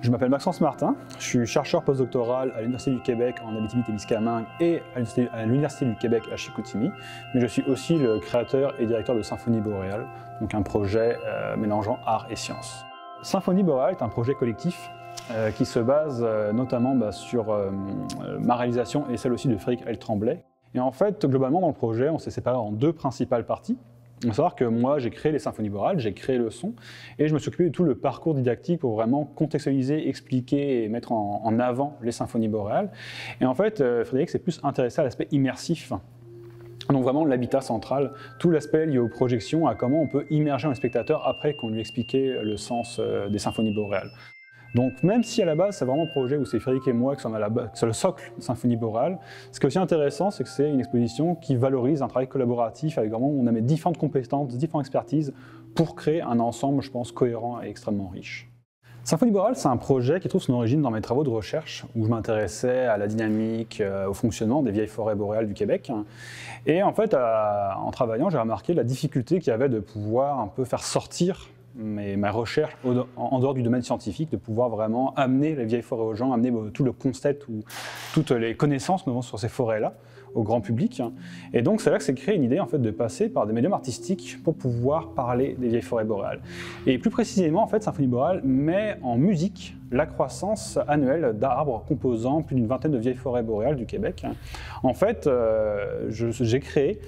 Je m'appelle Maxence Martin, je suis chercheur postdoctoral à l'Université du Québec en Abitibi-Témiscamingue et à l'Université du Québec à Chicoutimi, mais je suis aussi le créateur et directeur de Symphonie Boréale, donc un projet mélangeant art et sciences. Symphonie Boréale est un projet collectif qui se base notamment sur ma réalisation et celle aussi de Frédéric L. Tremblay. Et en fait, globalement dans le projet, on s'est séparé en deux principales parties. Il faut savoir que moi, j'ai créé les symphonies boréales, j'ai créé le son, et je me suis occupé de tout le parcours didactique pour vraiment contextualiser, expliquer et mettre en avant les symphonies boréales. Et en fait, Frédéric s'est plus intéressé à l'aspect immersif, donc vraiment l'habitat central, tout l'aspect lié aux projections, à comment on peut immerger un spectateur après qu'on lui expliquait le sens des symphonies boréales. Donc même si à la base c'est vraiment un projet où c'est Frédéric et moi qui sommes sur le socle de Symphonie Boréale, ce qui est aussi intéressant, c'est que c'est une exposition qui valorise un travail collaboratif avec vraiment on a mis différentes compétences, différentes expertises pour créer un ensemble, je pense, cohérent et extrêmement riche. Symphonie Boréale, c'est un projet qui trouve son origine dans mes travaux de recherche où je m'intéressais à la dynamique, au fonctionnement des vieilles forêts boréales du Québec. Et en fait, en travaillant, j'ai remarqué la difficulté qu'il y avait de pouvoir un peu faire sortir ma recherche en dehors du domaine scientifique, de pouvoir vraiment amener les vieilles forêts aux gens, amener tout le concept ou toutes les connaissances sur ces forêts-là au grand public. Et donc c'est là que s'est créée une idée en fait, de passer par des médiums artistiques pour pouvoir parler des vieilles forêts boréales. Et plus précisément, en fait, Symphonie Boréale met en musique la croissance annuelle d'arbres composant plus d'une vingtaine de vieilles forêts boréales du Québec. En fait, j'ai créé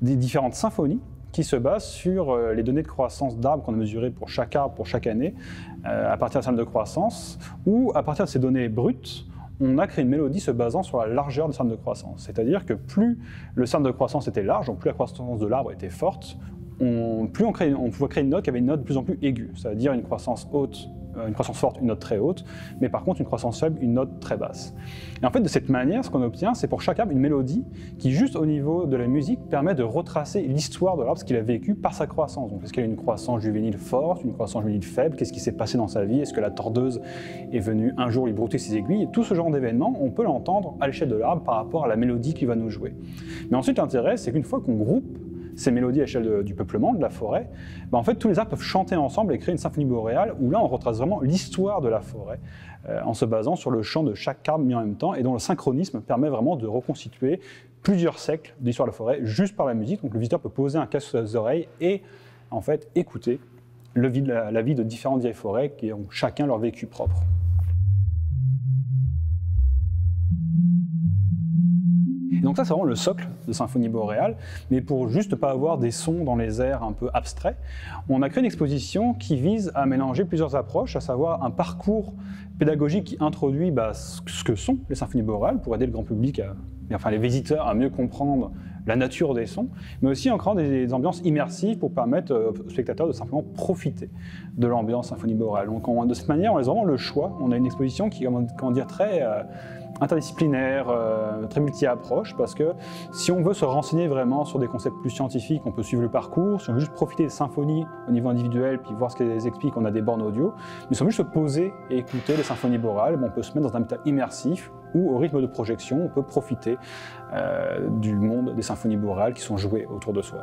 des différentes symphonies qui se base sur les données de croissance d'arbres qu'on a mesurées pour chaque arbre, pour chaque année, à partir d'un cercle de croissance, ou à partir de ces données brutes, on a créé une mélodie se basant sur la largeur du cercle de croissance. C'est-à-dire que plus le cercle de croissance était large, donc plus la croissance de l'arbre était forte, plus on pouvait créer une note qui avait une note de plus en plus aiguë, c'est-à-dire une croissance haute, une croissance forte, une note très haute, mais par contre une croissance faible, une note très basse. Et en fait, de cette manière, ce qu'on obtient, c'est pour chaque arbre une mélodie qui, juste au niveau de la musique, permet de retracer l'histoire de l'arbre, ce qu'il a vécu par sa croissance. Donc, est-ce qu'il a une croissance juvénile forte, une croissance juvénile faible, qu'est-ce qui s'est passé dans sa vie, est-ce que la tordeuse est venue un jour lui brouter ses aiguilles, et tout ce genre d'événements, on peut l'entendre à l'échelle de l'arbre par rapport à la mélodie qu'il va nous jouer. Mais ensuite, l'intérêt, c'est qu'une fois qu'on groupe ces mélodies à l'échelle du peuplement, de la forêt, en fait, tous les arbres peuvent chanter ensemble et créer une symphonie boréale où là, on retrace vraiment l'histoire de la forêt en se basant sur le chant de chaque arbre mis en même temps et dont le synchronisme permet vraiment de reconstituer plusieurs siècles d'histoire de la forêt juste par la musique. Donc le visiteur peut poser un casque sur les oreilles et en fait écouter la vie de différentes vieilles forêts qui ont chacun leur vécu propre. Et donc ça, c'est vraiment le socle de Symphonie Boréale, mais pour juste ne pas avoir des sons dans les airs un peu abstraits, on a créé une exposition qui vise à mélanger plusieurs approches, à savoir un parcours pédagogique qui introduit ce que sont les symphonies boréales pour aider le grand public, les visiteurs à mieux comprendre la nature des sons, mais aussi en créant des ambiances immersives pour permettre aux spectateurs de simplement profiter de l'ambiance symphonie boréale. Donc de cette manière, on a vraiment le choix. On a une exposition qui est très interdisciplinaire, très multi-approche, parce que si on veut se renseigner vraiment sur des concepts plus scientifiques, on peut suivre le parcours. Si on veut juste profiter des symphonies au niveau individuel, puis voir ce qu'elles expliquent, on a des bornes audio. Mais si on veut juste se poser et écouter les symphonies boréales, on peut se mettre dans un habitat immersif où, au rythme de projection, on peut profiter du monde des symphonies boréales qui sont jouées autour de soi.